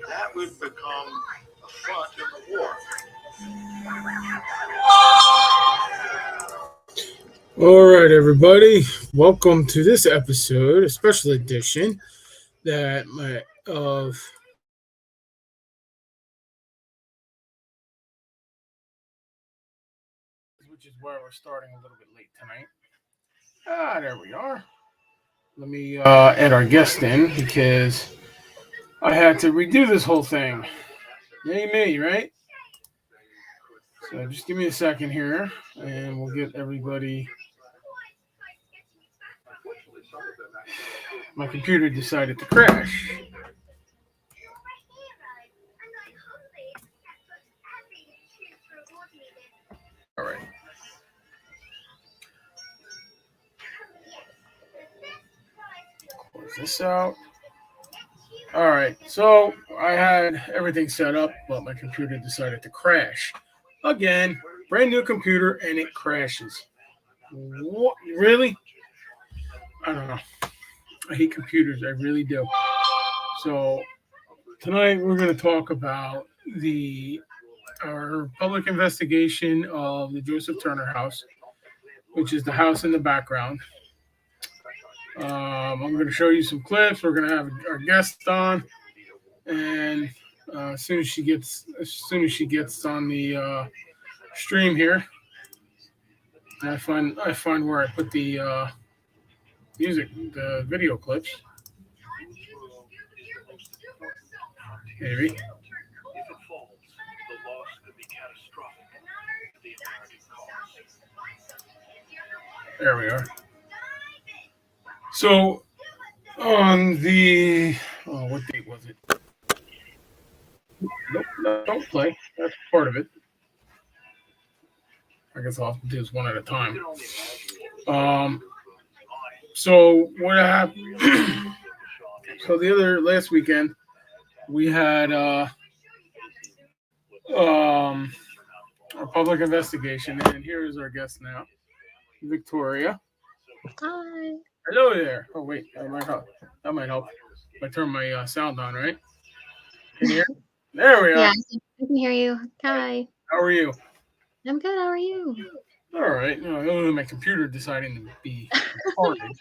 that would become a front in the war. All right, everybody. Welcome to this episode, a special edition that my of which is why we're starting a little bit late tonight. There we are. Let me add our guest in because I had to redo this whole thing. Yay me, right? So just give me a second here, and we'll get everybody. My computer decided to crash. All right. Close this out. All right. So I had everything set up, but my computer decided to crash again. Brand new computer, and it crashes. What? Really? I don't know. I hate computers. I really do. So tonight we're going to talk about the our public investigation of the Joseph Turner house, which is the house in the background. I'm going to show you some clips. We're going to have our guest on, and as soon as she gets on the stream here, I find where I put the music, the video clips. Maybe. There we are. So on the what date was it? Nope, no, don't play. That's part of it. I guess I'll have to do this one at a time. Um, so what happened? So the other last weekend we had um, a public investigation, and here is our guest now, Victoria. Hi. Hello there. Oh wait, that might help. That might help. I turn my sound on, right? Can you hear? There we Yeah, are. I can hear you. Hi. How are you? I'm good. How are you? All right. My computer deciding to be retarded.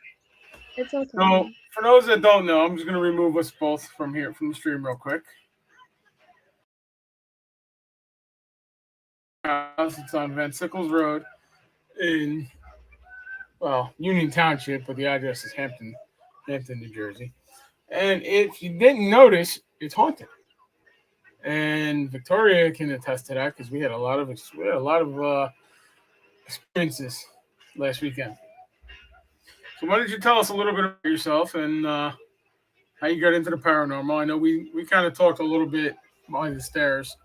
It's okay. So, for those that don't know, I'm just going to remove us both from here from the stream real quick. It's on Van Sickles Road in Union Township, but the address is Hampton, New Jersey. And if you didn't notice, it's haunted. And Victoria can attest to that because we had a lot of experiences last weekend. So why don't you tell us a little bit about yourself and how you got into the paranormal? I know we kind of talked a little bit behind the stairs,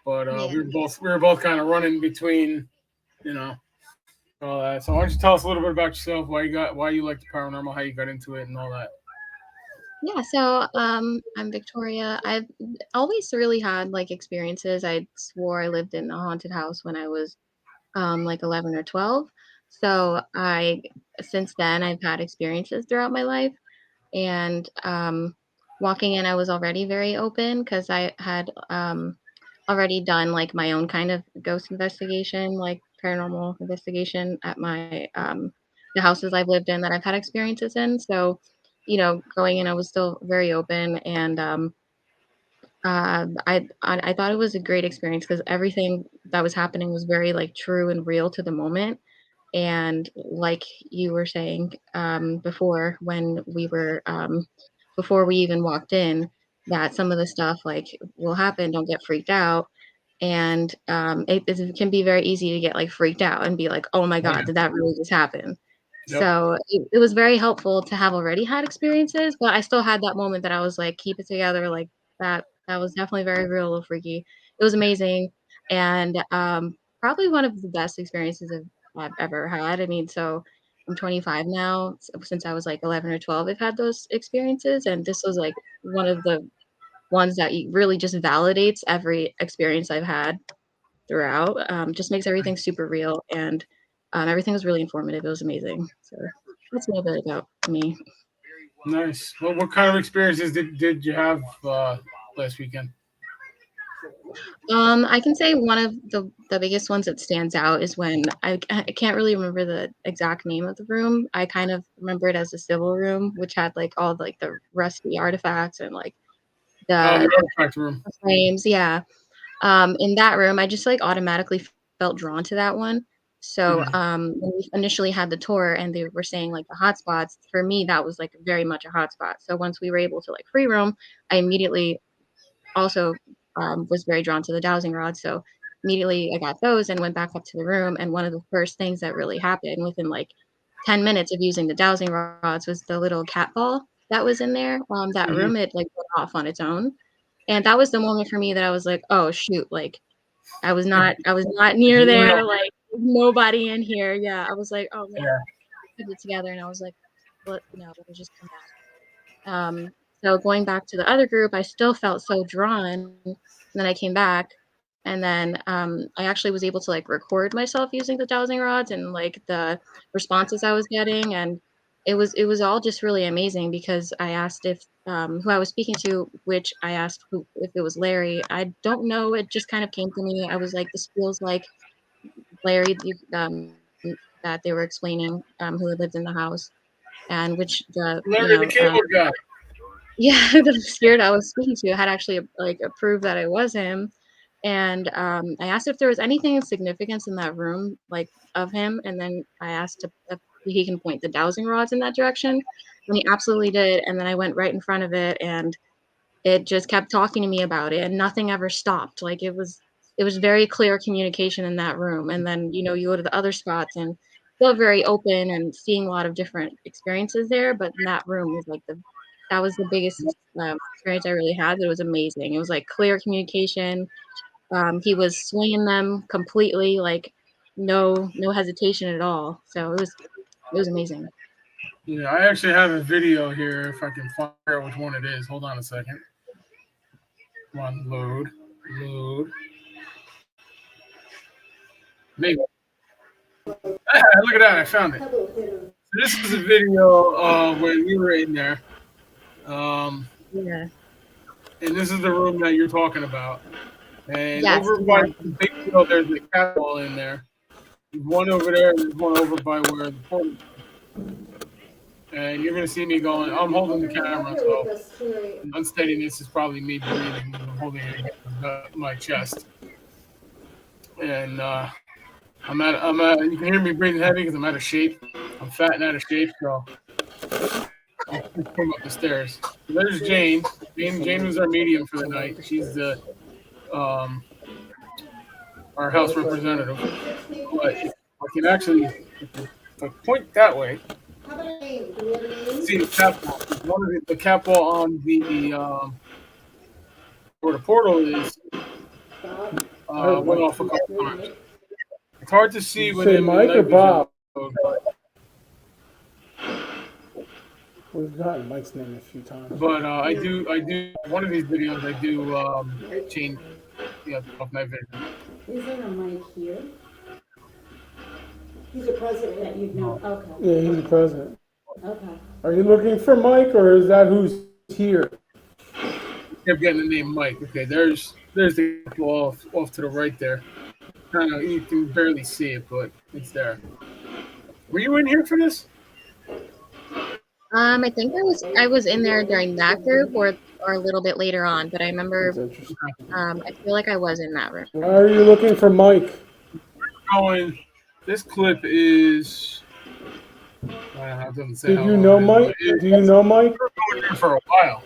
but Yeah. we were both kind of running between, you know, all that. So why don't you tell us a little bit about yourself, why you like the paranormal, how you got into it, and all that. Yeah, so I'm Victoria. I've always really had like experiences. I swore I lived in a haunted house when I was like 11 or 12. So I since then I've had experiences throughout my life. And walking in, I was already very open because I had already done like my own kind of ghost investigation, like paranormal investigation at my the houses I've lived in that I've had experiences in. So, going in, I was still very open, and I thought it was a great experience because everything that was happening was very like true and real to the moment. And like you were saying before, when we were before we even walked in, that some of the stuff like will happen. Don't get freaked out. And it can be very easy to get like freaked out and be like, oh my Oh god, yeah. did that really just happen? Yep. So it was very helpful to have already had experiences, but I still had that moment that I was like, keep it together, like that was definitely very real, a little freaky. It was amazing, and probably one of the best experiences I've ever had. I mean, so I'm 25 now. Since I was like 11 or 12, I've had those experiences, and this was like one of the ones that really just validates every experience I've had throughout. Just makes everything super real, and everything was really informative. It was amazing. So that's a little bit about me. Nice. What kind of experiences did you have last weekend? I can say one of the biggest ones that stands out is when I can't really remember the exact name of the room. I kind of remember it as the civil room, which had like all like the rusty artifacts and like Oh, the, the artifact room. the frames. Yeah. In that room, I just like automatically felt drawn to that one. So Mhm. when we initially had the tour and they were saying like the hotspots, for me that was like very much a hotspot. So once we were able to like free roam, I immediately also was very drawn to the dowsing rods. So immediately I got those and went back up to the room. And one of the first things that really happened within like 10 minutes of using the dowsing rods was the little cat ball that was in there. That Mhm. room, it like went off on its own. And that was the moment for me that I was like, oh shoot, like I was not near Real. there, like nobody in here. Yeah. I was like, oh man, Yeah. put it together and I was like, let me just come back. So going back to the other group, I still felt so drawn. And then I came back, and then I actually was able to like record myself using the dowsing rods and like the responses I was getting, and it was all just really amazing because I asked if who I was speaking to, which I asked who if it was Larry. I don't know. It just kind of came to me. I was like, this feels like Larry. That they were explaining who had lived in the house and which the Larry the Cable Guy. yeah, the spirit I was speaking to had actually, like, approved that it was him, and, I asked if there was anything of significance in that room, like, of him, and then I asked if he can point the dowsing rods in that direction, and he absolutely did, and then I went right in front of it, and it just kept talking to me about it, and nothing ever stopped, like, it was very clear communication in that room, and then, you go to the other spots and feel very open and seeing a lot of different experiences there, but in that room was, like, the that was the biggest, experience I really had. It was amazing. It was, like, clear communication, he was swinging them completely, like, no hesitation at all, so it was amazing. Yeah, I actually have a video here if I can find out which one it is. Hold on a second. Come on, load. Load. Maybe. Ah, look at that. I found it. So this is a video when we were in there. Um, Yeah. and this is the room that you're talking about. And Yes, over by the exactly. big wheel, there's a cat wall in there. There's one over there, and there's one over by where the portal. And you're gonna see me going. I'm holding the camera, so unsteadiness is probably me breathing. I'm holding it against my chest, and I'm at. You can hear me breathing heavy because I'm out of shape. I'm fat and out of shape, so I'm coming up the stairs. So there's Jane. Jane was our medium for the night. She's the um, our house representative. But if I can actually, if I point that way, see the cap wall. One of the cap wall on the where the portal is I heard went Mike. off a couple times. It's hard to Did see you say within the Mike or night vision Bob? mode, We've gotten Mike's name a few times. but I do one of these videos. I do change off night vision. Isn't a mic here? He's a president that you know. Okay, Yeah, he's the president. okay. Are you looking for Mike, or is that who's here? Kept getting the name Mike. Okay, there's the wall off to the right there. Kind of you can barely see it, but it's there. Were you in here for this? I think I was in there during that group or a little bit later on, but I That's remember, interesting. I feel like I was in that room. Why are you looking for Mike? Going. This clip is. It doesn't say Did how you long know it is, but Mike? Do you know Mike? we're going there for a while.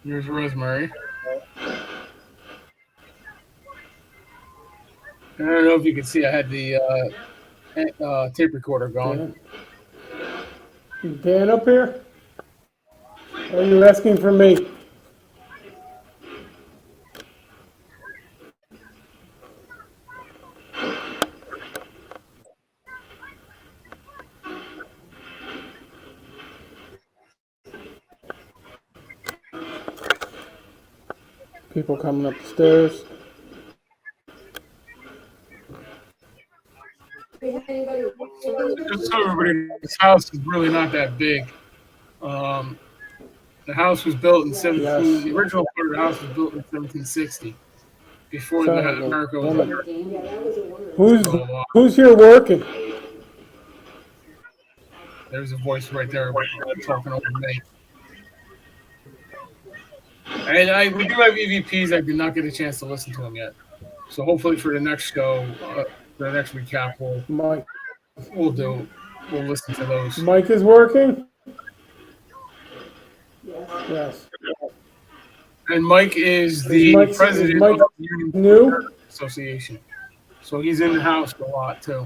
Here's Rosemary. I don't know if you can see. I had the tape recorder going. Dan? Is Dan up here? Or are you asking for me? People coming up the stairs. We have anybody? just so everybody, this house is really not that big. The house was built in 17. Yes. The original part of the house was built in 1760, before Sound that like a America was woman. America. Who's So, who's here working? there's a voice right there talking over me. And we do have EVPs. I did not get a chance to listen to them yet. So hopefully for the next show, for the next recap, Mike. we'll listen to those. Mike is working? Yes. And Mike is the Mike- president is Mike of the Union new? Association. So he's in the house a lot too.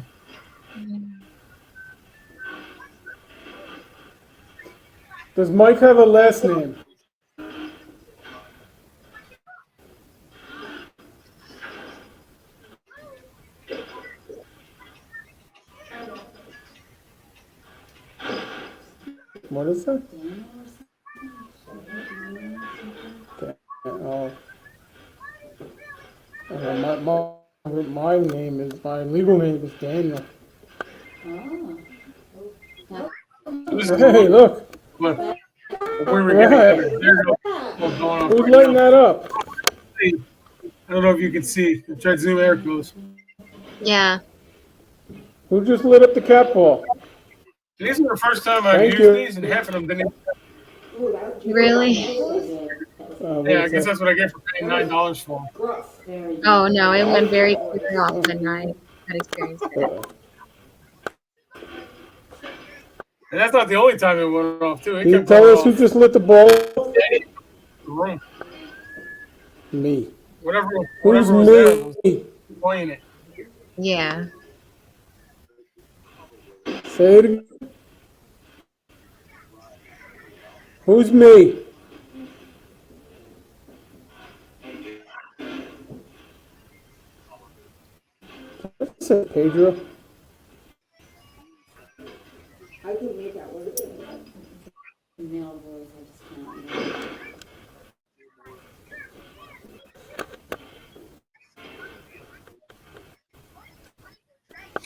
Does Mike have a last name? What is that? Okay. Oh. My name is, my legal name is Daniel. Hey, look. Look, we were getting there's what's going on Who's right lighting now. that up? I don't know if you can see. I'm trying to zoom. There it goes. Yeah. Who just lit up the cat ball? These are the first time I've Thank used you. these, and half of them didn't. Really? What Yeah, I is guess that? that's what I get for paying $9 for them. Oh no, it went very clear off when I had experienced it. And that's not the only time it went off too. It Can you kept tell going us who off. just lit the ball? The room. Me. Whatever Who's was there was me? playing it. Yeah. Say it again. Who's me? What's that, Pedro? I can make out what it is. Male voice, I just can't.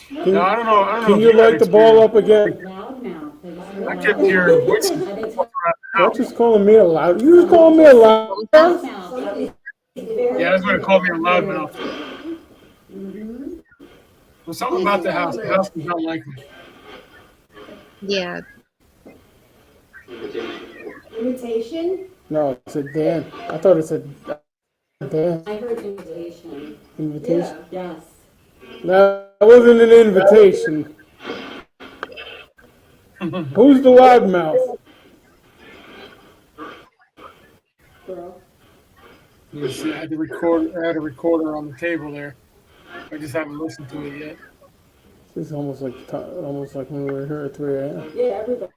Can, No, I don't know. can if you had light the ball up again? Loud mouth. I kept hearing voices. Don't just calling me a loud. You just calling me a loud. Loud mouth. Yeah, that's what it called me a loudmouth. There's something about the house. The house does not like me. Yeah. Invitation? No, it said Dan. I thought it said Dan. I heard invitation. Invitation. Yes. That wasn't an invitation. Who's the loudmouth? Girl. I had a recorder on the table there. I just haven't listened to it yet. This is almost like when we were here at 3 a.m. Yeah, everybody.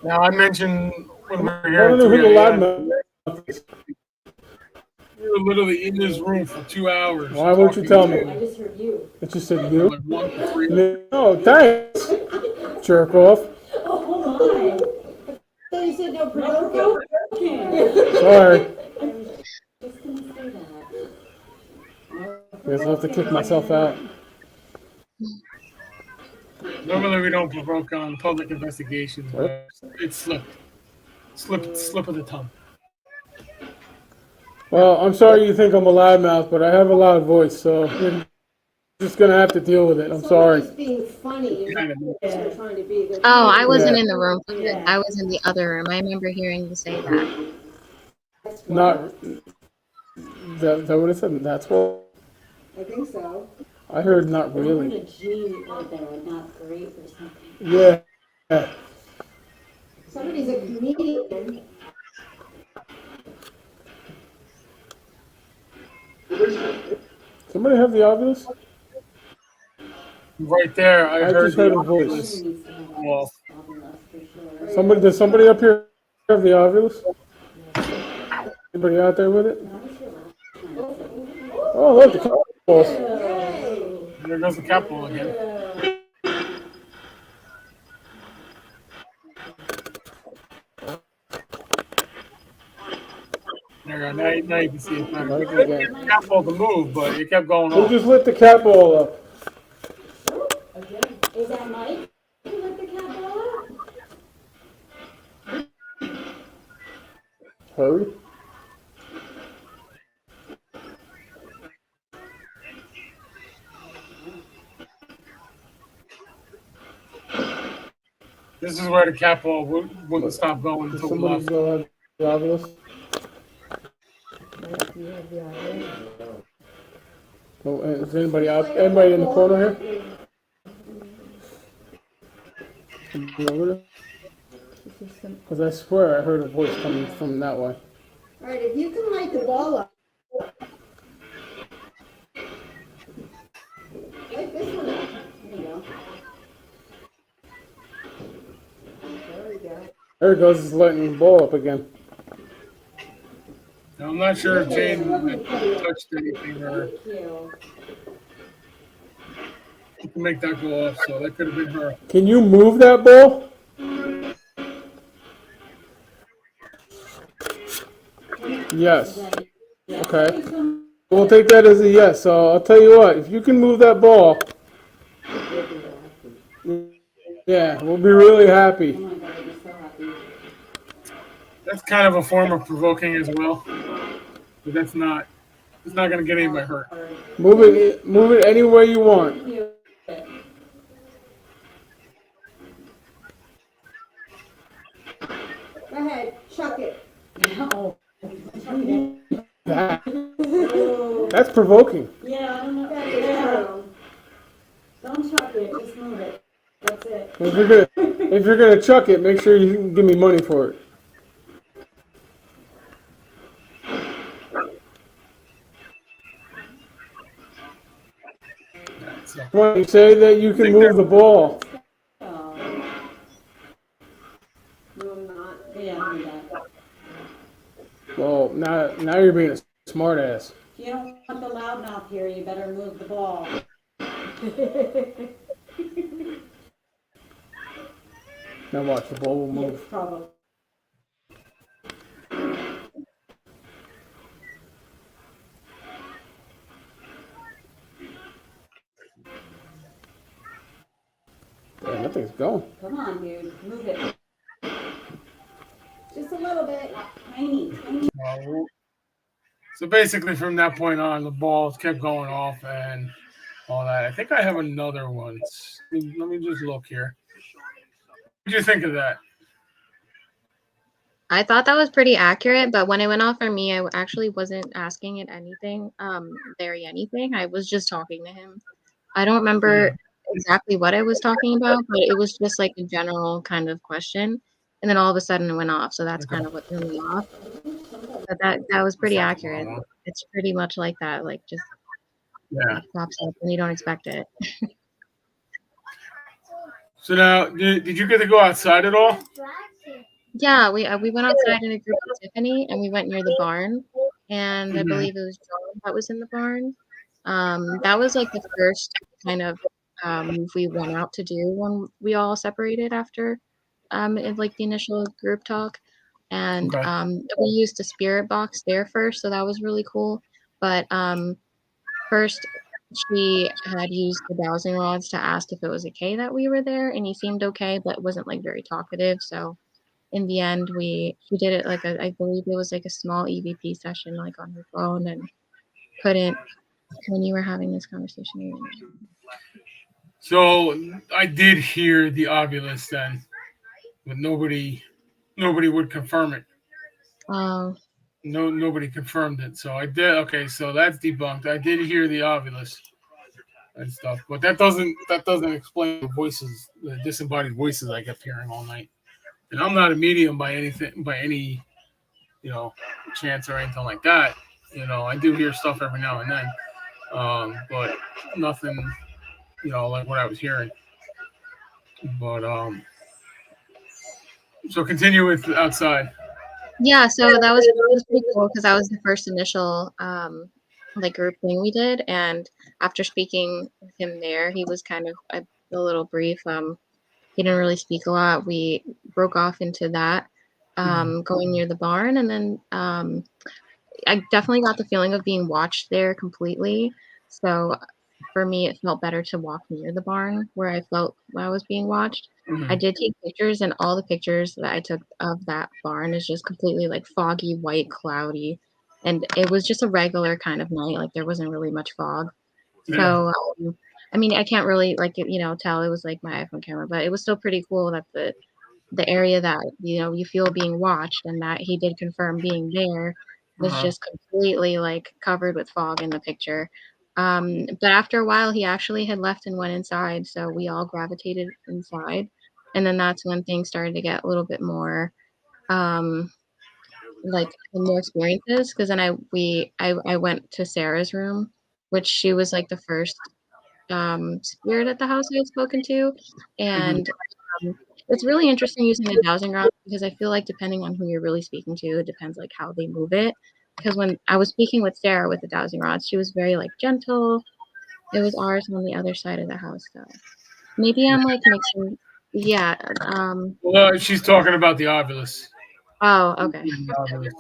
Now I mentioned when we were I here don't at know who 3 the a.m. loudmouth is. We were literally in this room for 2 hours. Why won't you tell talking me? I just heard you. It just said to you. like 1 to 3. No, thanks. Jerk off. Oh my. So you said no provoking. Sorry. Just gonna say that. I guess I'll have to kick myself out. Normally we don't provoke on public investigations, but it slipped. Slip of the tongue. Well, I'm sorry you think I'm a loudmouth, but I have a loud voice, so you're just gonna have to deal with it. I'm sorry. Somebody's being funny and Kind of. they're trying to be. Oh, I wasn't Yeah. in the room. I was in the other room. I remember hearing you say that. Not that what it said. That's what I think so. I heard. Not I heard really. a G or there, not great or something. Yeah. Somebody's a comedian. Somebody have the obvious? Right there, I I heard just heard a the voice. obvious. Needs to have a Well, problem, that's for sure. Somebody does somebody up here have the obvious? Anybody out there with it? That was your last time. Oh, look, the balls. there goes the capital again. There you go. Now you can see it better. Right Couldn't again. get the capital to move, but it kept going Who off. just lit the cat ball up? Hurry. This is where the cat ball wouldn't stop going Does until we somebody left. go have the obelisk? You have the audio. Oh, is anybody out? Anybody in the corner here? Because I swear I heard a voice coming from that way. All right, if you can light the ball up. Light this one up. There you go. There we go. There it goes, it's lighting the ball up again. Now, I'm not sure if Jane touched anything or Thank you. you can make that go off, so that could have been her. Can you move that ball? Yes. Okay. We'll take that as a yes. So I'll tell you what, if you can move that ball, yeah, we'll be really happy. Oh my God, I'd be so happy. That's kind of a form of provoking as well, but it's not going to get anybody hurt. Move it any way you want. Go ahead, chuck it. No. That's provoking. Yeah, I don't know. Yeah. Don't chuck it, just move it. That's it. If you're gonna chuck it, make sure you can give me money for it. So, When you say that you can move the ball. Oh. No, I'm not. Yeah, I knew that. Well, now you're being a smart ass. If you don't want the loudmouth here, you better move the ball. Now watch, the ball will move. Probably. Damn, that thing's going. Come on, dude. Move it. Just a little bit. Tiny, tiny. so basically, from that point on, the balls kept going off and all that. I think I have another one. Let me just look here. What did you think of that? I thought that was pretty accurate, but when it went off for me, I actually wasn't asking it anything, anything. I was just talking to him. I don't remember exactly what I was talking about, but it was just like a general kind of question. And then all of a sudden it went off. So that's kind of what threw me off. But that was pretty accurate. It's pretty much like that, like just pops up and you don't expect it. So now, did you get to go outside at all? Yeah, we went outside in a group with Tiffany, and we went near the barn, and I believe it was John that was in the barn. That was like the first kind of move we went out to do when we all separated after in like the initial group talk, and we used the spirit box there first, so that was really cool. But first, she had used the dowsing rods to ask if it was okay that we were there, and he seemed okay, but wasn't like very talkative, so. In the end, she did it like I believe it was like a small EVP session, like on her phone, and couldn't when you were having this conversation. So I did hear the obelisk then, but nobody would confirm it. Oh. Nobody confirmed it. So I did. Okay, so that's debunked. I did hear the obelisk and stuff, but that doesn't explain the voices, the disembodied voices I kept hearing all night. And I'm not a medium by any, chance or anything like that. I do hear stuff every now and then, but nothing, like what I was hearing. But so continue with outside. Yeah, so that was pretty cool because that was the first initial like group thing we did, and after speaking with him there, he was kind of a little brief. He didn't really speak a lot. We broke off into that, going near the barn. And then I definitely got the feeling of being watched there completely. So for me, it felt better to walk near the barn where I felt I was being watched. I Mhm. did take pictures, and all the pictures that I took of that barn is just completely like foggy, white, cloudy, and it was just a regular kind of night. Like there wasn't really much fog. Yeah. So, I mean, I can't really like tell it was like my iPhone camera, but it was still pretty cool that the area that you feel being watched and that he did confirm being there was Uh-huh. just completely like covered with fog in the picture. But after a while, he actually had left and went inside, so we all gravitated inside, and then that's when things started to get a little bit more um, like more experiences. Because then I went to Sarah's room, which she was like the first spirit at the house I had spoken to, Mhm. and it's really interesting using the dowsing rod because I feel like depending on who you're really speaking to, it depends like how they move it. Because when I was speaking with Sarah with the dowsing rods, she was very like gentle. It was ours on the other side of the house though. Maybe I'm like mixing. Yeah. Well, she's talking about the Ovilus. Oh, okay. The Ovilus.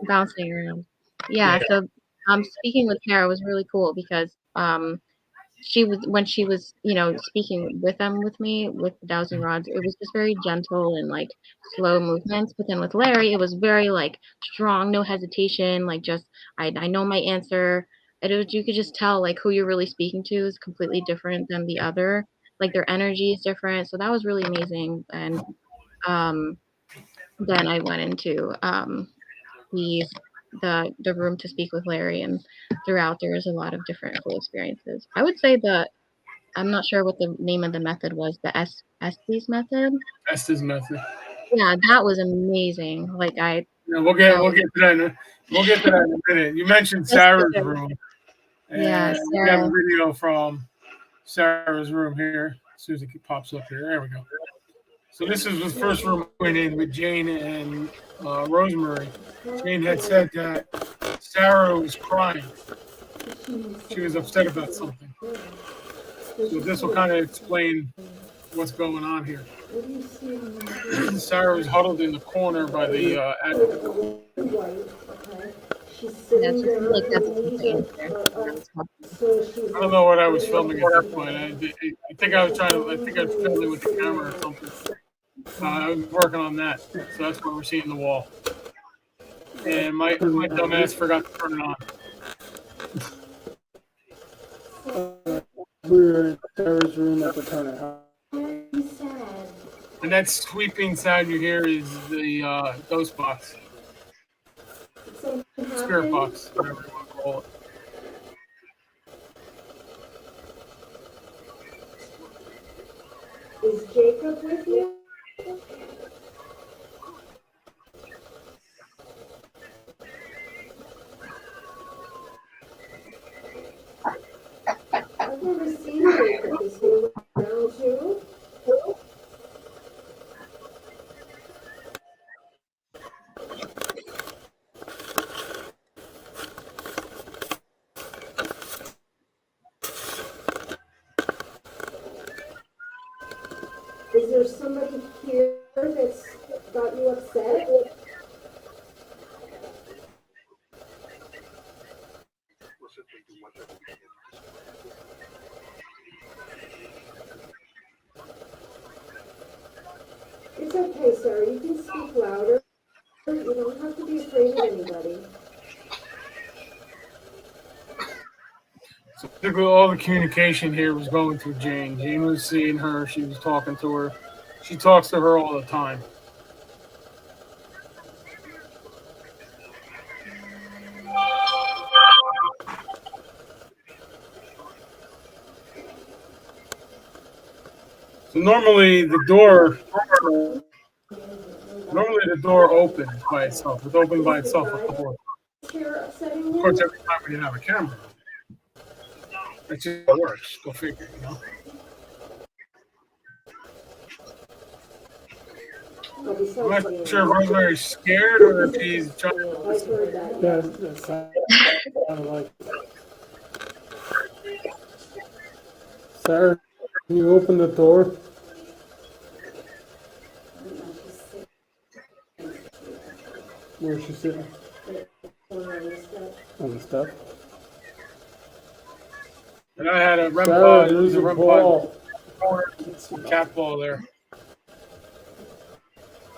Bouncing around. Yeah. Yeah. So speaking with Sarah was really cool because she was when she was speaking with them with me with the dowsing rods, it was just very gentle and like slow movements, but then with Larry it was very like strong, no hesitation, like just I know my answer. And you could just tell like who you're really speaking to is completely different than the other, like their energy is different, so that was really amazing. And um then I went into the the room to speak with Larry, and throughout there was a lot of different cool experiences. I would say that I'm not sure what the name of the method was, the Estes method? Estes method. Yeah, that was amazing. Like, Yeah, that we'll was get to that. We'll get to that in a minute. You mentioned that's Sarah's good. room, Yeah, and we have a Sarah. video from Sarah's room here. As soon as it pops up here, there we go. So this is the first room I went in with Jane and Rosemary. Jane had said that Sarah was crying. She was upset about something. So this will kind of explain what's going on here. Sarah was huddled in the corner by the Yeah, she seemed like that's what she's saying there. That was helpful. I don't know what I was filming at this point. I think I was trying to. I think I was filming with the camera or something. I was working on that, so that's why we're seeing the wall. And my dumbass forgot to turn it on. We were in Sarah's room at the Turner house. And that sweeping sound you hear is the ghost box, spirit box, whatever you want to call it. Is Jacob with you? I've never seen Jacob. Is he around too? Is there somebody here that's got you upset? It's okay, Sarah. You can speak louder. You don't have to be afraid of anybody. So basically, all the communication here was going through Jane. Jane was seeing her. She was talking to her. She talks to her all the time. So normally the door opens by itself. It's open by itself up the door. Chair upsetting Of you? course, every time we didn't have a camera. That's just how it works. Go figure, you know. Oh, besides I'm not being sure if Rosemary's scared or if she's trying to. I've heard that. Yeah, that sounded like. Sarah, can you open the door? Where's she sitting? On the step. And I had a REM Sarah, pod. It was there's a a REM pod ball. corner, cat ball there.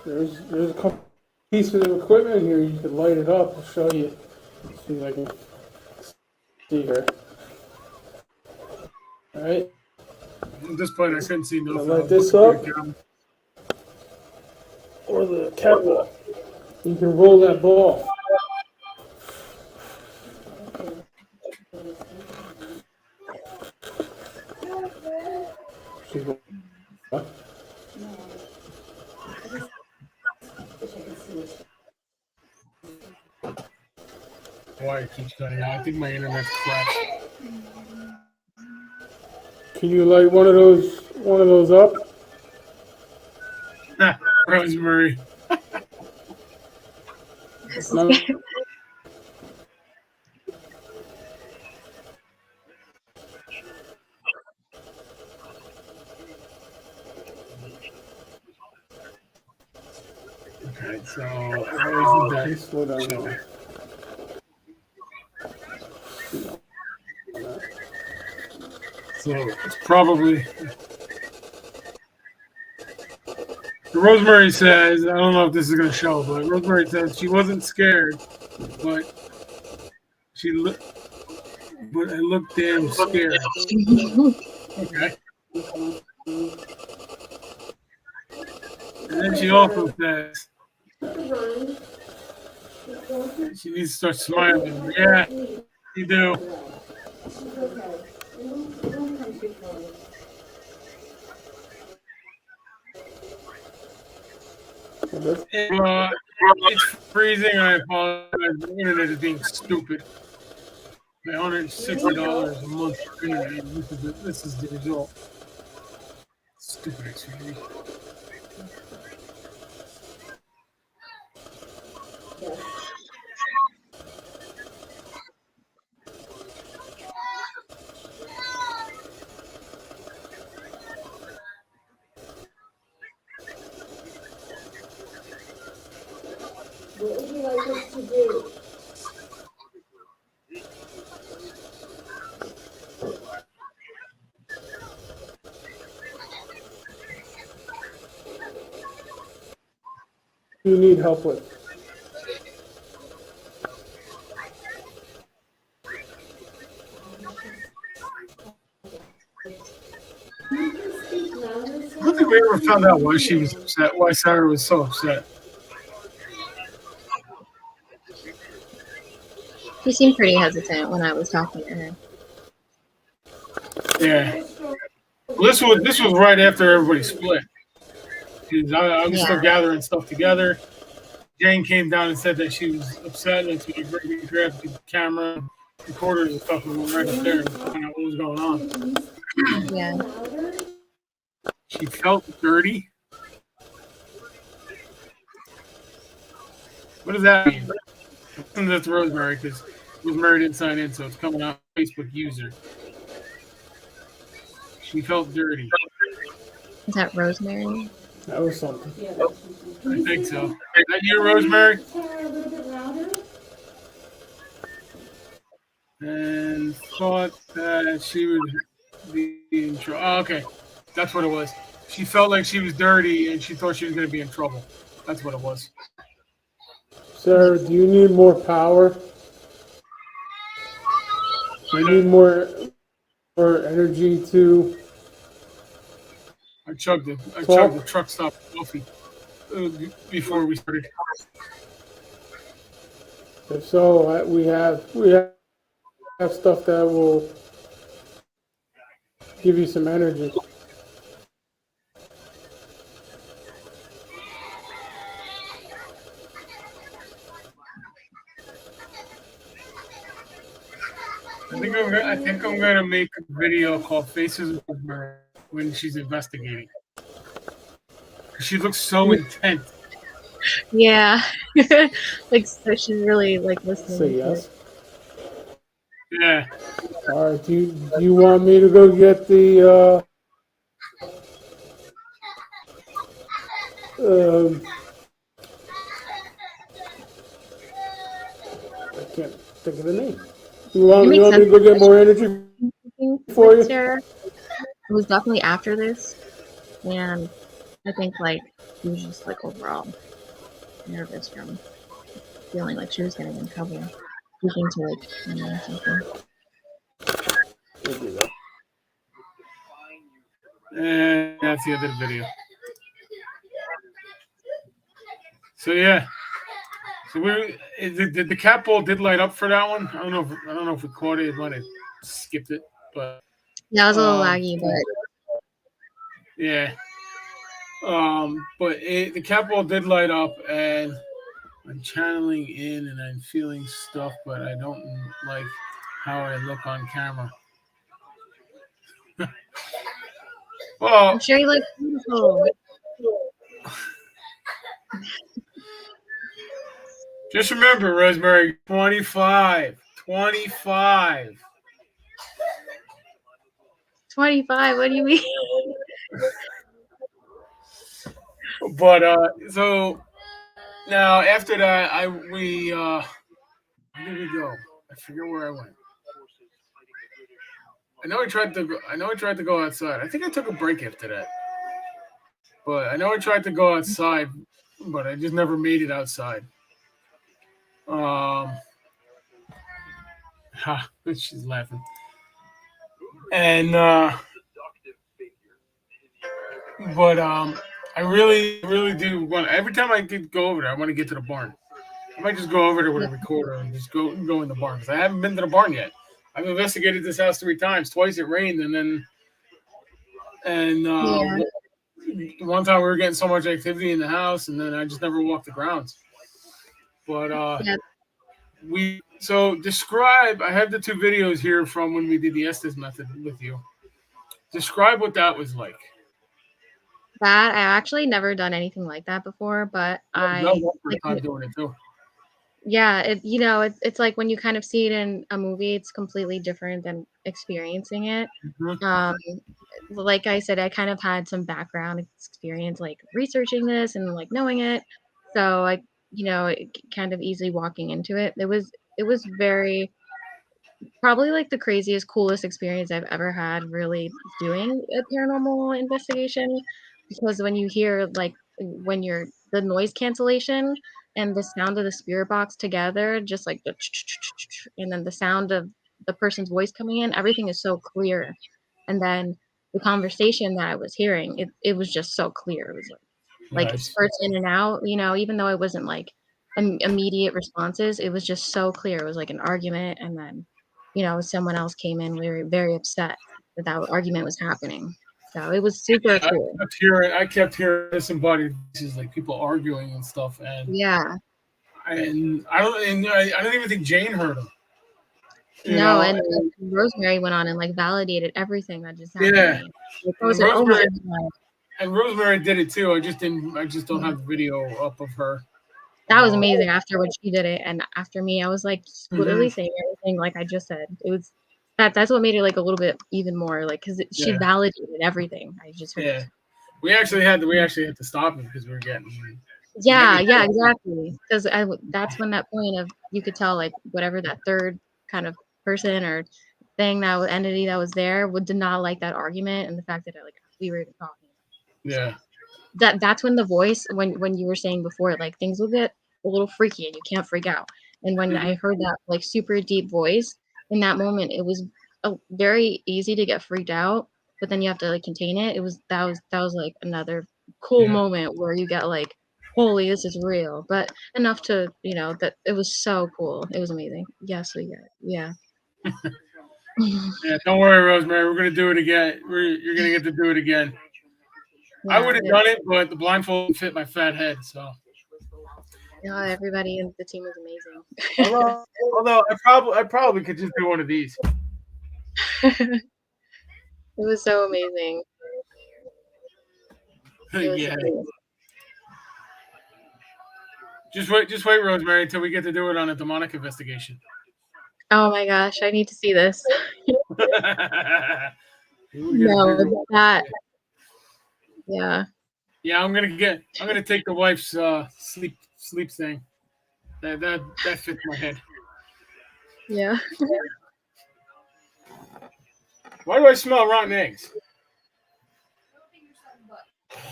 There's a couple pieces of equipment here. You could light it up. I'll show you. See if I can see here. All right. At this point, I couldn't see no. I'll light this up. Or the catwalk. You can roll that ball. What? Why it keeps cutting out? I think my internet's crashed. Can you light one of those up? Rosemary. No. Okay, so where is Please slow down. that? So it's probably. Rosemary says, I don't know if this is going to show, but Rosemary says she wasn't scared, but it looked damn scared. Okay. And then she also says she needs to start smiling. Yeah, you do. It's freezing. I apologize. The internet is being stupid. My $160 a month for internet. This is the result. Stupid Xfinity. What would you like us to do? You need help with. I don't think we ever found out why she was upset, why Sarah was so upset. She seemed pretty hesitant when I was talking to her. Yeah. Well, this was right after everybody split. 'Cause I was still gathering stuff together. Jane came down and said that she was upset, and so we grabbed the camera, recorded and stuff, and went right up there and found out what was going on. Yeah. She felt dirty. What does that mean? That's Rosemary, because Rosemary didn't sign in, so it's coming out Facebook user. She felt dirty. Is that Rosemary? That was something. I think so. Is that you, Rosemary? And thought that she would be in trouble. Oh, okay. That's what it was. She felt like she was dirty and she thought she was going to be in trouble. That's what it was. Sarah, do you need more power? Do you need more energy to I chugged the truck stop coffee before we started. If so, we have stuff that will give you some energy. I think I'm gonna make a video called "Faces of Rosemary" when she's investigating. She looks so intent. Yeah. Like, so she's really like listening. Say yes. Yeah. All right. Do you want me to go get the I can't think of the name. You want me to go get more energy for you? Sarah. It was definitely after this, and I think like she was just like overall nervous from feeling like she was getting in trouble, speaking to like something. And that's the end of the video. So yeah. So the cat ball did light up for that one. I don't know if we caught it. It might have skipped it, but Yeah, it was a little laggy, but yeah. But the cat ball did light up, and I'm channeling in, and I'm feeling stuff, but I don't like how I look on camera. Well, I'm sure you look beautiful. Just remember, Rosemary, 25. 25. 25, what do you mean? But so now after that where did we go? I forget where I went. I know I tried to go outside. I think I took a break after that. But I know I tried to go outside, but I just never made it outside. She's laughing. And but I really do want. Every time I go over there, I want to get to the barn. I might just go over there with a recorder and just go in the barn because I haven't been to the barn yet. I've investigated this house 3 times. Twice it rained, and Yeah. one time we were getting so much activity in the house, and then I just never walked the grounds. But Yeah. Describe. I have the 2 videos here from when we did the Estes method with you. Describe what that was like. That I actually never done anything like that before, but That was my first time doing it too. Yeah, it's like when you kind of see it in a movie, it's completely different than experiencing it. Mhm. Like I said, I kind of had some background experience, like researching this and like knowing it, so kind of easily walking into it. It was very probably like the craziest, coolest experience I've ever had really doing a paranormal investigation because when you hear like when you're the noise cancellation and the sound of the spirit box together, just like the and then the sound of the person's voice coming in, everything is so clear. And then the conversation that I was hearing, it was just so clear. It was like Nice. spurts in and out, even though it wasn't like immediate responses, it was just so clear. It was like an argument, and then someone else came in very very upset that that argument was happening. So it was super cool. I kept hearing disembodied voices, like people arguing and stuff, Yeah. and I don't even think Jane heard them. No, and Rosemary went on and like validated everything that just happened to Yeah. me. Like, posted, oh my god, And Rosemary did it too. I just don't have the video up of her. that was amazing. After when she did it, and after me, I was like literally Mhm. saying everything like I just said. It was that's what made it like a little bit even more like because she Yeah. validated everything I just heard. Yeah. We actually had to stop it because we were getting Yeah, exactly. Because that's when that point of you could tell like whatever that third kind of person or thing entity that was there did not like that argument and the fact that like we were even talking. Yeah. That's when the voice when you were saying before like things will get a little freaky and you can't freak out. And when I heard that like super deep voice in that moment, it was very easy to get freaked out, but then you have to like contain it. That was like another cool moment where you get like, holy, this is real, but enough to that it was so cool. It was amazing. Yes, we got it. Yeah. Yeah, don't worry, Rosemary. We're gonna do it again. You're gonna get to do it again. I would have done it, but the blindfold fit my fat head. So. No, everybody in the team was amazing. Although I probably could just do one of these. It was so amazing. It was Yeah. amazing. Just wait, Rosemary, until we get to do it on a demonic investigation. Oh my gosh, I need to see this. No, that. Yeah. Yeah, I'm gonna take the wife's sleep thing. That fits my head. Yeah. Why do I smell rotten eggs?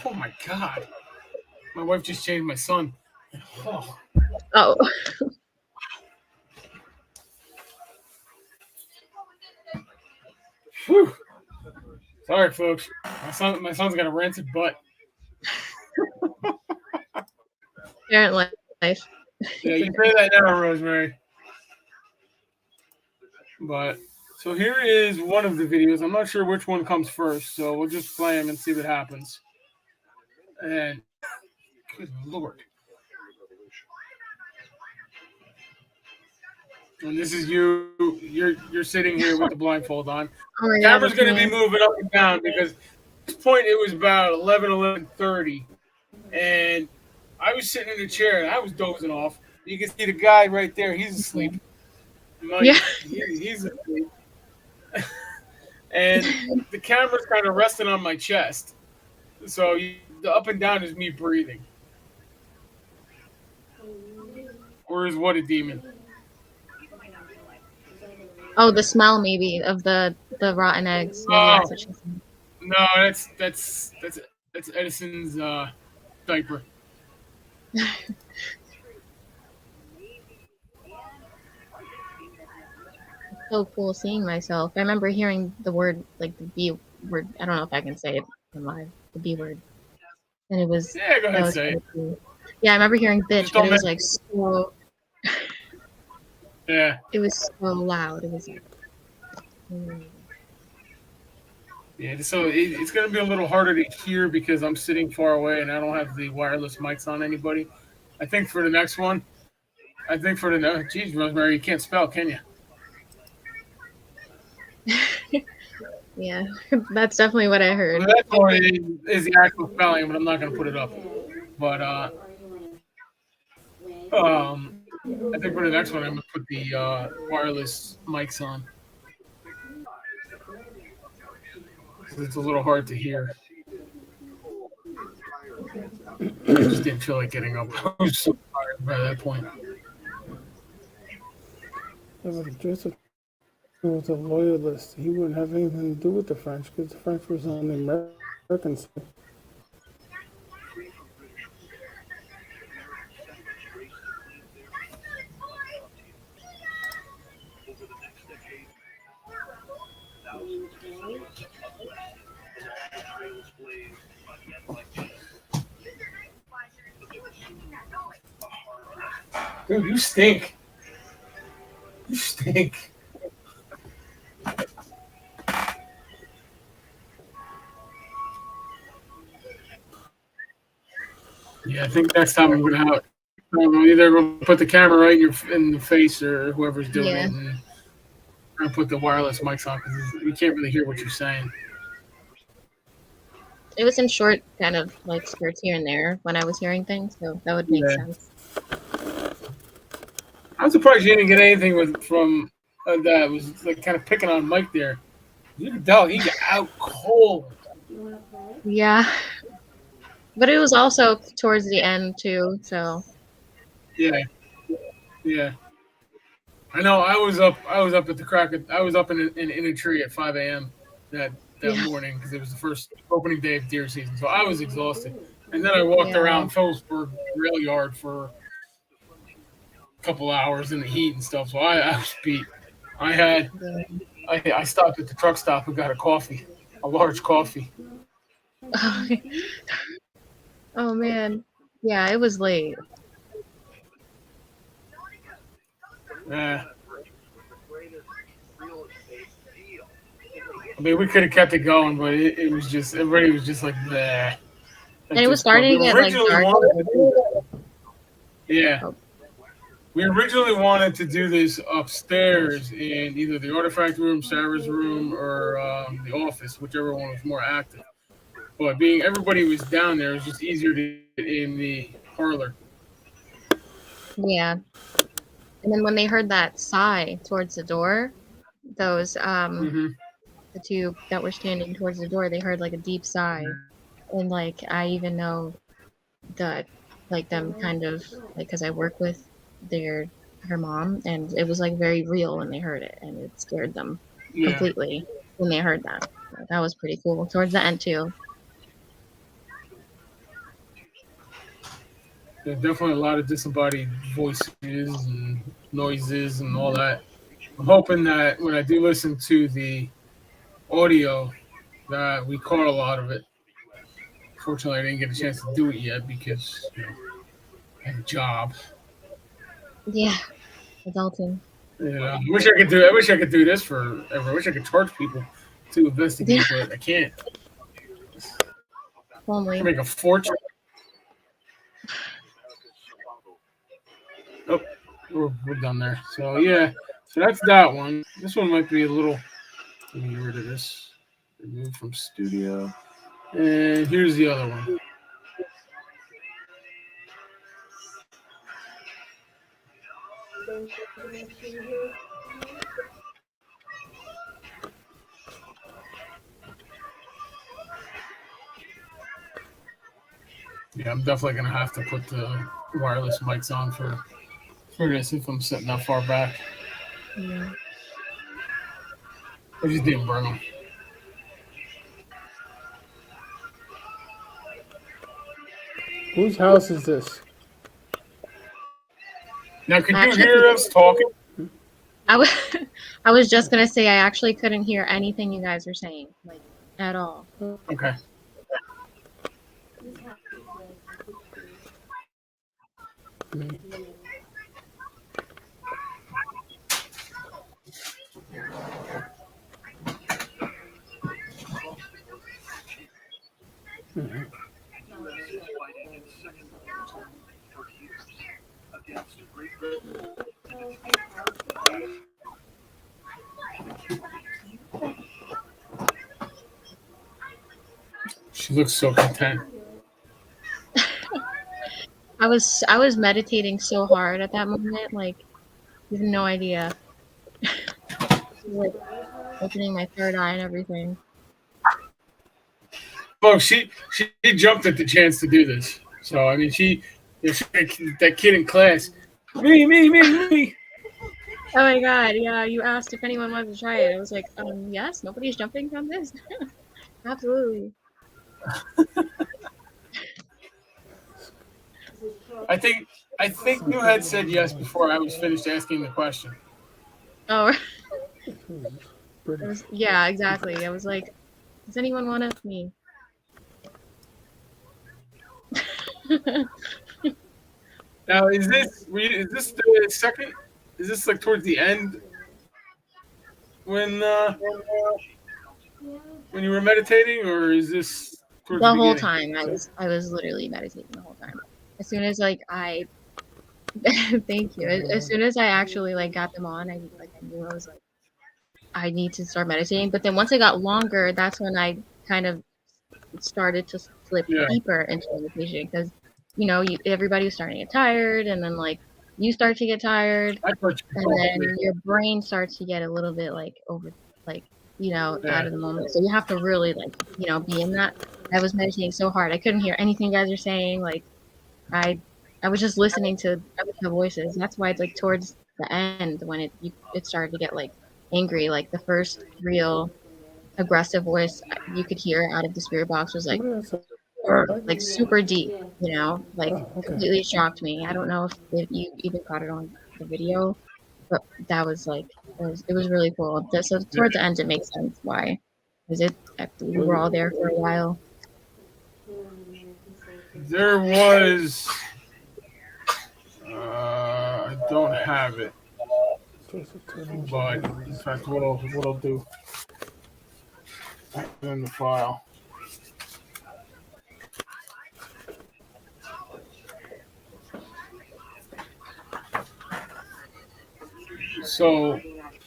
Oh my god. My wife just changed my son. Oh, Oh, whew. Sorry, folks. My son's got a rancid butt. parent life. Yeah, you say that now, Rosemary. But so here is one of the videos. I'm not sure which one comes first, so we'll just play them and see what happens. And good lord. And this is you. You're sitting here with the blindfold on. Oh my God, Camera's that's going to be me. moving up and down because at this point it was about 11:30, and I was sitting in a chair and I was dozing off. You can see the guy right there. He's asleep. Yeah. He's asleep. And the camera's kind of resting on my chest. So the up and down is me breathing. Or is what a demon? Oh, the smell maybe of the rotten eggs. Maybe Oh that's what she said. no, that's Edison's diaper. So cool seeing myself. I remember hearing the word, like the B word. I don't know if I can say it in live. The B word, and it was Yeah, go that ahead, was say kind it. of cool. Yeah, I remember hearing bitch, Just but don't it was mention. like so. Yeah, It was so loud. It was like. Mm. yeah. So it's gonna be a little harder to hear because I'm sitting far away and I don't have the wireless mics on anybody. I think for the next one, I think for the next, geez, Rosemary, you can't spell, can you? Yeah, that's definitely what I Well, heard. that one is the actual spelling, but I'm not gonna put it up. But I think for the next one, I'm gonna put the wireless mics on. 'Cause it's a little hard to hear. I just didn't feel like getting up. I was so tired by that point. Yeah, but Joseph was a loyalist. He wouldn't have anything to do with the French because the French was on the American side. Dude, you stink. You stink. Yeah, I think next time I'm gonna have I'm either gonna put the camera right in the face or whoever's doing it, Yeah, and I'm gonna put the wireless mics on because you can't really hear what you're saying. it was in short, kind of like skirts here and there when I was hearing things, so that would make Yeah, sense. I'm surprised you didn't get anything from that was like kind of picking on Mike there. You can tell he got out cold. You wanna play? Yeah, but it was also towards the end too, so Yeah, yeah. I know. I was up at the crack. I was up in a tree at 5 a.m. that yeah, morning because it was the first opening day of deer season. So I was exhausted, and then I walked yeah. around Phillipsburg rail yard for a couple hours in the heat and stuff. So I was beat. I had Yeah. I stopped at the truck stop and got a coffee, a large coffee. Oh man, yeah, it was late. Yeah. I mean, we could have kept it going, but it was just everybody was just like, bleh. And At it was this point, starting we to get like originally dark. wanted to do, yeah, Oh, we originally wanted to do this upstairs in either the artifact room, Sarah's room, or the office, whichever one was more active. But being everybody was down there, it was just easier to get in the parlor. yeah. And then when they heard that sigh towards the door, those Hmm. the two that were standing towards the door, they heard like a deep sigh. And like I even know that like them kind of like because I work with their her mom and it was like very real when they heard it and it scared them Yeah. completely when they heard that. So that was pretty cool towards the end too. there's definitely a lot of disembodied voices and noises and all that. I'm hoping that when I do listen to the audio, that we caught a lot of it. Fortunately, I didn't get a chance to do it yet because I have a job. Yeah, adulting. I wish I could do. I wish I could do this forever. I wish I could charge people to Yeah, investigate, but I can't. I can only. make a fortune. Oh, we're done there. So yeah, so that's that one. This one might be a little. Let me get rid of this. Remove from studio. And here's the other one. Yeah, I'm definitely gonna have to put the wireless mics on for this if I'm sitting that far back. Yeah. I just didn't bring them. Whose house is this? Now, could you Actually, hear us talking? I was I was just gonna say I actually couldn't hear anything you guys were saying, like at all. Okay. Me. Mhm. She looks so content. I was meditating so hard at that moment, like you have no idea. Like opening my third eye and everything. Oh, she jumped at the chance to do this. So I mean, that kid in class. Me. Oh my god, yeah, you asked if anyone wanted to try it. I was like, yes, nobody's jumping from this. Absolutely. I think I think you had said yes before I was finished asking the question. Oh, British. yeah, exactly. I was like, does anyone want to? Me. Now, is this the second? Is this like towards the end when uh, when you were meditating, or is this towards the The whole beginning? time I was literally meditating the whole time. As soon as like I thank you. As soon as I actually like got them on, I knew I was like I need to start meditating. But then once it got longer, that's when I kind of started to slip Yeah, deeper into meditation because everybody was starting to get tired, and then like you start to get tired, I thought you and told me. then your brain starts to get a little bit like over like out Yeah, of the moment. So you have to really like be in that. I was meditating so hard I couldn't hear anything you guys are saying. Like I I was just listening to the voices. That's why it's like towards the end when it started to get like angry. Like the first real aggressive voice you could hear out of the spirit box was like Somebody outside? like super deep, like Oh, okay. completely shocked me. I don't know if you even caught it on the video, but that was like it was really cool. So yeah. towards the end, it makes sense why, because we were Was, all there for a while. There was. I don't have it, but in fact, what I'll do in the file. So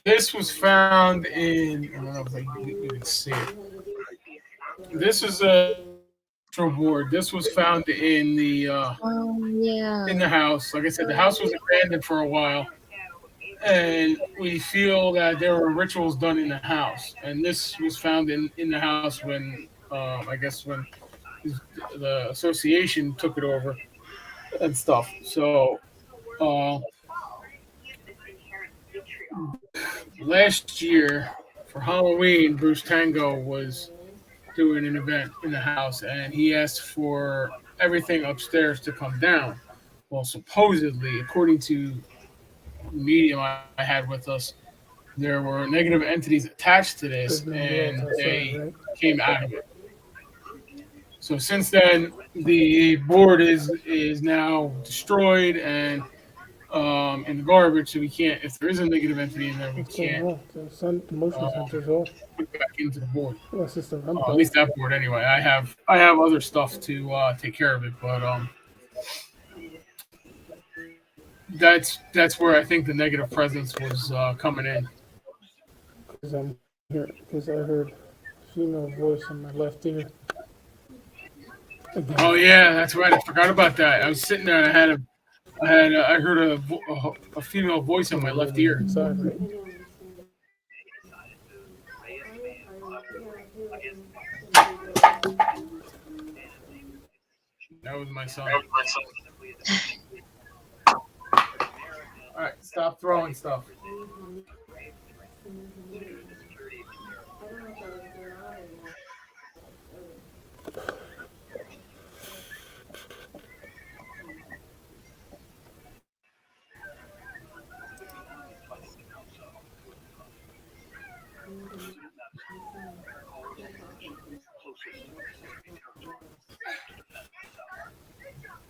this was found in. I don't know if you can see it. This is a board. This was found Yeah. in the house. Like I said, the house was abandoned for a while, and we feel that there were rituals done in the house. And this was found in the house when I guess when the association took it over and stuff. So uh, last year for Halloween, Bruce Tango was doing an event in the house, and he asked for everything upstairs to come down. well, supposedly, according to the medium I had with us, there were negative entities attached to this, There's no world and outside, they right? came out of it. So since then, the board is now destroyed and in the garbage. So we can't. If there is a negative entity in there, we What's going can't on? The motion um, sensor's off. put it back into the board. Unless it's the REM At pod. least that board, anyway. I have other stuff to take care of it, but that's where I think the negative presence was coming in. Because I'm here. Because I heard a female voice in my left ear. Again. Oh yeah, that's right. I forgot about that. I was sitting there and I heard a female voice in my Somebody left living ear. inside, right? I know, That was my son. All right, stop throwing stuff.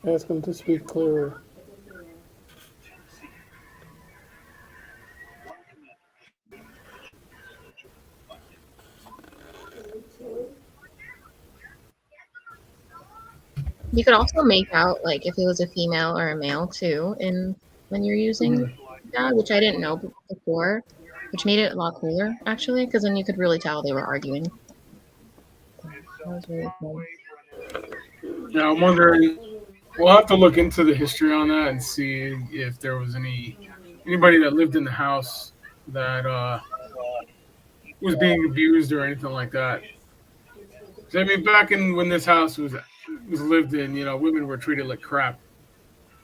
Ask him to speak clearer. You could also make out like if it was a female or a male too, in when you're using that, which I didn't know before, which made it a lot cooler actually, because then you could really tell they were arguing. That was really cool. Now I'm wondering. We'll have to look into the history on that and see if there was anybody that lived in the house that was being abused or anything like that. 'Cause, I mean, back in when this house was lived in, women were treated like crap.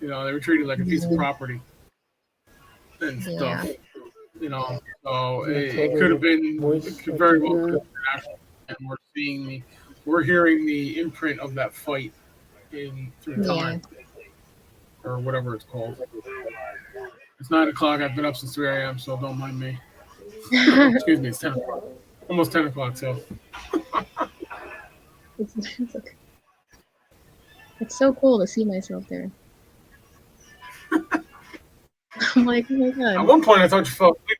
They were treated like a piece of property and Yeah. stuff. So Isn't that it could have been, voice it could I very keep well could hearing? have been actual, and we're hearing the imprint of that fight through Yeah. time or whatever it's called. It's 9 o'clock. I've been up since 3 a.m., so don't mind me. Excuse me, it's 10 o'clock. Almost 10 o'clock, so. it's, okay. It's so cool to see myself there. I'm like, oh my At god. one point, I thought you fell asleep.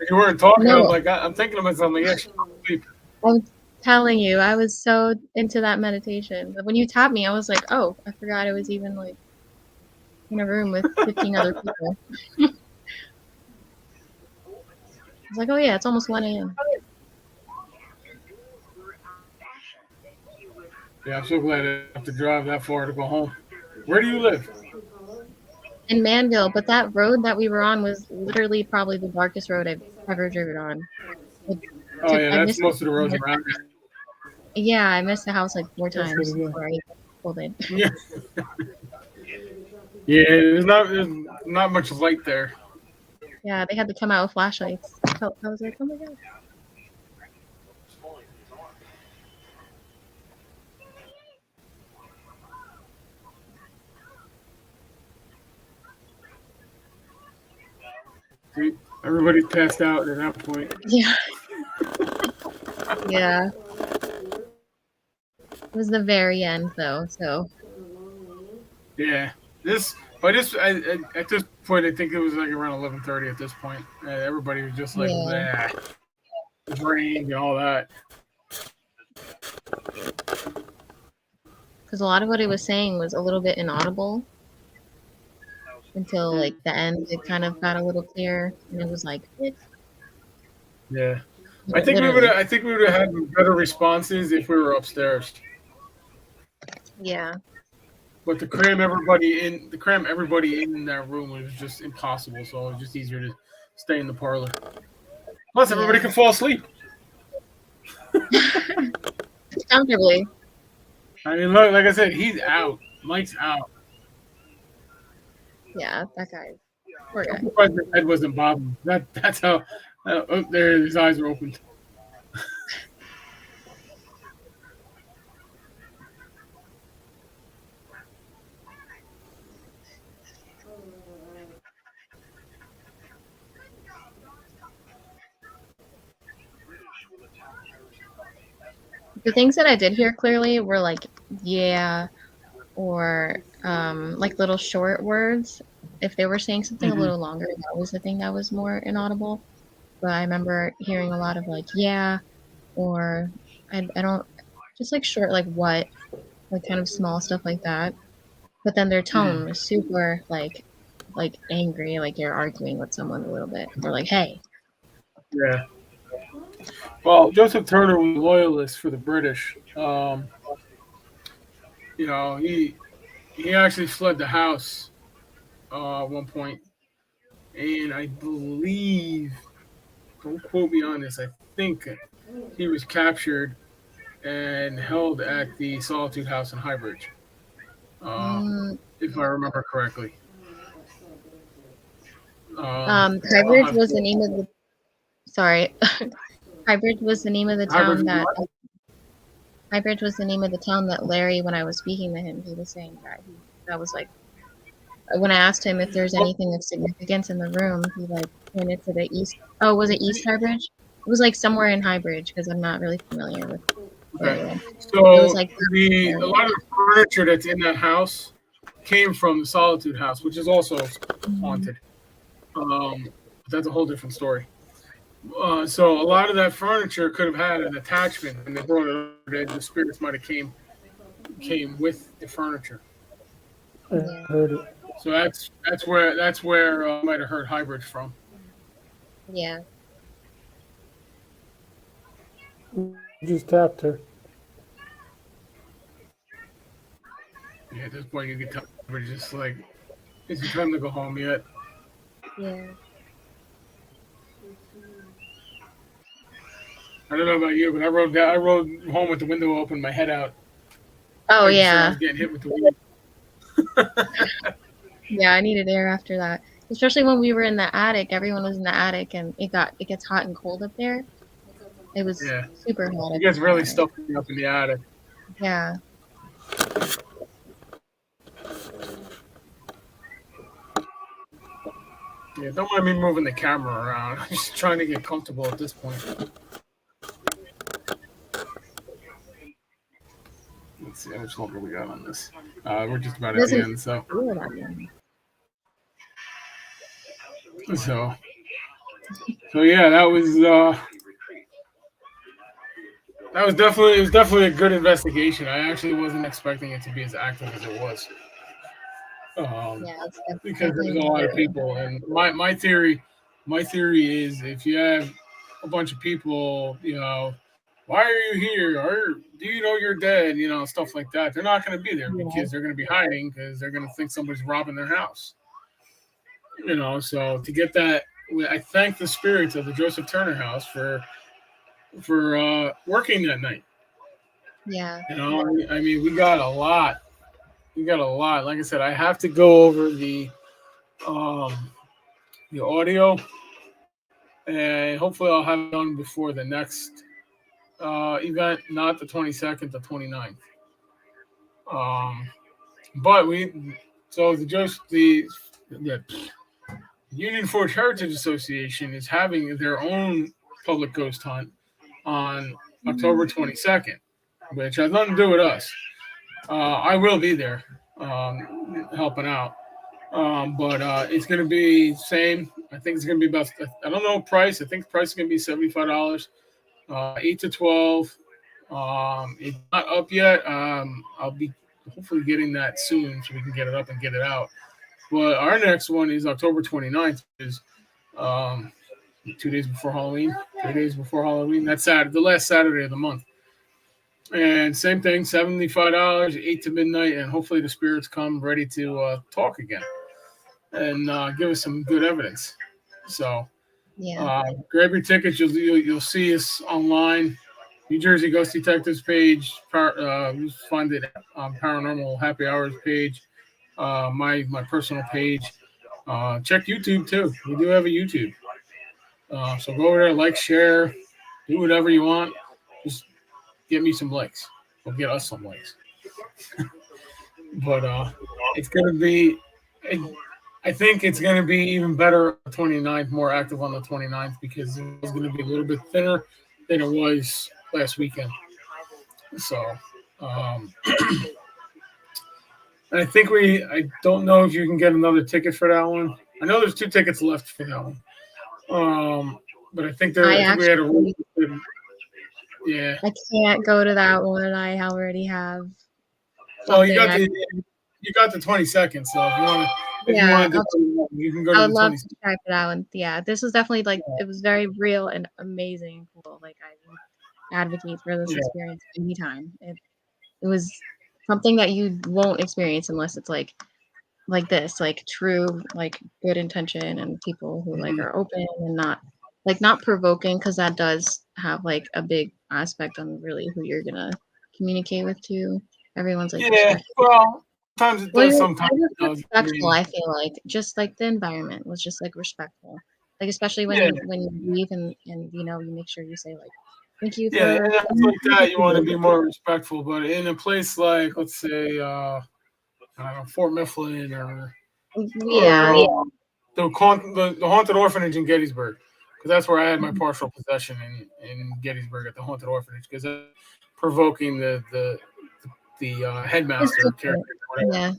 You weren't talking. I'm No, like, I'm thinking to myself, like, yeah, she fell asleep. I'm telling you, I was so into that meditation. But when you tapped me, I was like, oh, I forgot I was even like in a room with 15 other people. I was like, oh yeah, it's almost 1 a.m. Yeah, I'm so glad I didn't have to drive that far to go home. Where do you live? In Manville, but that road that we were on was literally probably the darkest road I've ever driven on. Oh, yeah, I that's missed most of the roads around here. Yeah, I missed the house like 4 That's times pretty good. before I pulled in. Yeah. Yeah, there's not much light there. Yeah, they had to come out with flashlights. I was like, oh my god. See, everybody's passed out at that point. Yeah. Yeah. It was the very end though, so Yeah, at this point, I think it was like around 11:30 at this point. Everybody was just like, yeah. drained and all that. Because a lot of what it was saying was a little bit inaudible until like the end. It kind of got a little clear, and it was like, Yeah, I think literally. I think we would have had better responses if we were upstairs. Yeah. But to cram everybody in that room was just impossible. So it was just easier to stay in the parlor. Plus, everybody Yeah. can fall asleep. Comfortably. I mean, look, like I said, he's out. Mike's out. Yeah, that guy. Poor guy. I'm surprised his head wasn't bobbing. That's how. There, his eyes were opened. The things that I did hear clearly were like, yeah, or like little short words. If they were saying something a Mhm. little longer, that was the thing that was more inaudible. But I remember hearing a lot of like, yeah, or I don't, just like short, like what, like kind of small stuff like that. But then their tone was super like angry, like you're arguing with someone a little bit. They're like, hey. Yeah. Well, Joseph Turner was a loyalist for the British. You know, he actually fled the house at one point, and I believe, don't quote me on this, I think he was captured and held at the Solitude House in Highbridge, uh, Mm, if I remember correctly. I'll Highbridge have was the to. name of the, sorry, Highbridge was the name of the Highbridge town was that what? Highbridge was the name of the town that Larry, when I was speaking to him, he was saying that that was like, when I asked him if there's Oh, anything of significance in the room, he like pointed to the east. Oh, was it East Highbridge? It was like somewhere in Highbridge because I'm not really familiar with the okay. area. It was So like the a area. lot of the furniture that's in that house came from the Solitude House, which is also Mhm. haunted. But that's a whole different story. So a lot of that furniture could have had an attachment, and they brought it over there. The spirits might have came with the furniture. I Yeah, heard it. So that's where I might have heard Highbridge from. yeah. You just tapped her. Yeah, at this point you can tell Highbridge just like, is it time to go home yet? Yeah. I don't know about you, but I rode home with the window open, my head out, Oh making sure I yeah. was getting hit with the wind. Yeah, I needed air after that. Especially when we were in the attic. Everyone was in the attic and it gets hot and cold up there. It was Yeah, super hot it up gets in the really attic. stuffy up in the attic. Yeah. Yeah, don't mind me moving the camera around. I'm just trying to get comfortable at this point. Let's see how much longer we got on this. We're just about It at the doesn't end, feel that long. so so yeah, that was definitely it was definitely a good investigation. I actually wasn't expecting it to be as active as it was, um, Yeah, it's because definitely there's a lot of very. people. And my theory is if you have a bunch of people, why are you here? Or do you know you're dead? Stuff like that. They're not going to be there Yeah. because they're going to be hiding because they're going to think somebody's robbing their house. So to get that, I thank the spirits of the Joseph Turner house for working that night. Yeah. I mean, we got a lot. We got a lot. Like I said, I have to go over um the audio, and hopefully I'll have it done before the next event, not the 22nd, the 29th. Um, but we so the Union Forge Heritage Association is having their own public ghost hunt on October 22nd, which has nothing to do with us. I will be there helping out. But it's going to be same. I think it's going to be about. I don't know price. I think the price is going to be $75. 8 to 12. It's not up yet. I'll be hopefully getting that soon so we can get it up and get it out. But our next one is October 29th. Is um, 2 days before Halloween. 3 days before Halloween. That's Saturday, the last Saturday of the month. And same thing, $75, 8 to midnight, and hopefully the spirits come ready to talk again and give us some good evidence. So Yeah. grab your tickets. You'll see us online. New Jersey Ghost Detectives page. You find it on Paranormal Happy Hours page. My personal page. Check YouTube too. We do have a YouTube. So go over there, like, share, do whatever you want. Just get me some likes. Or get us some likes. But it's gonna be. I think it's going to be even better on the 29th, more active on the 29th because it was going to be a little bit thinner than it was last weekend. So, um, and I don't know if you can get another ticket for that one. I know there's 2 tickets left for that one. But I I think we had a, actually yeah. I can't go to that one. I already have Well, something. you got the 22nd. So if you Yeah, wanted to, you can go I to would the love 22nd. to try for that one. Yeah, this was definitely like it was very real and amazing and cool. Like I would advocate for this Yeah. experience anytime. It was something that you won't experience unless it's like this, like true, like good intention and people who like Mhm. are open and not provoking, because that does have like a big aspect on really who you're gonna communicate with too. Everyone's like Yeah. respectful. Well, sometimes it Well, does. you're Sometimes it just does. I respectful. mean, I feel like just like the environment was just like respectful, like especially yeah, when you leave and you make sure you say like thank you yeah. for And that's like that. You want to be more respectful, but in a place like, let's say, I don't know, Fort Mifflin or yeah. the haunted orphanage in Gettysburg, because that's where I had my partial possession in Gettysburg at the haunted orphanage, because provoking the It's headmaster character, different. or whatever, Yeah.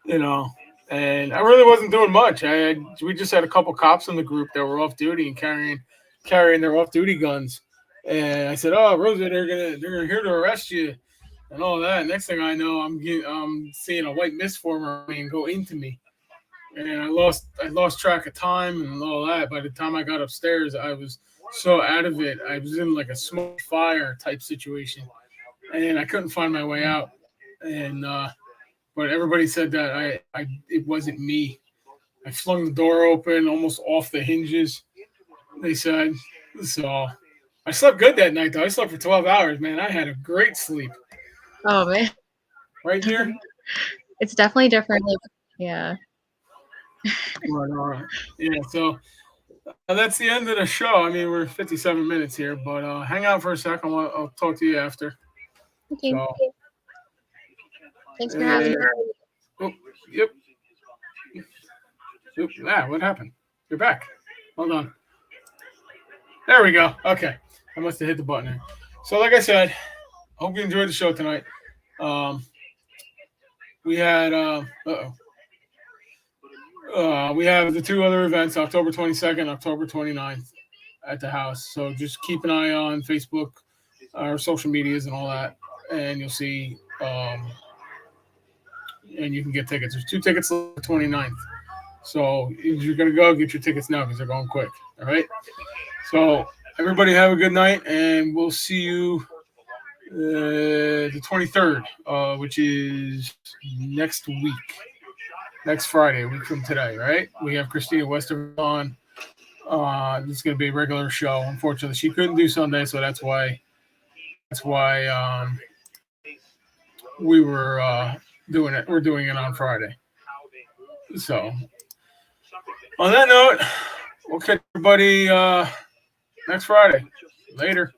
you know. And I really wasn't doing much. We just had a couple cops in the group that were off duty and carrying their off duty guns. And I said, "Oh, Rosa, they're here to arrest you and all that." Next thing I know, I'm seeing a white mist form around me and go into me, and I lost track of time and all that. By the time I got upstairs, I was so out of it. I was in like a smoke fire type situation, and I couldn't find my way out. And but everybody said that it wasn't me. I flung the door open almost off the hinges. They said so. I slept good that night though. I slept for 12 hours, man. I had a great sleep. Oh man, Right, dear? it's definitely different. Like, yeah. But, yeah, so that's the end of the show. I mean, we're 57 minutes here, but hang out for a second. I'll talk to you after. Okay. So, Thanks for having me. uh, oh, yep. Oop, what happened? You're back. Hold on. There we go. Okay. I must have hit the button there. So, like I said, hope you enjoyed the show tonight. Um, we had, we have the 2 other events, October 22nd, October 29th at the house. So just keep an eye on Facebook, our social medias and all that. And you'll see, and you can get tickets. There's 2 tickets left the 29th. So if you're going to go, get your tickets now because they're going quick. All right. So everybody have a good night, and we'll see you the 23rd, which is next week, next Friday, a week from today, right? We have Christina Wester on. This is going to be a regular show. Unfortunately, she couldn't do Sunday, so that's why we were doing it. We're doing it on Friday. So on that note, we'll catch everybody next Friday. Later.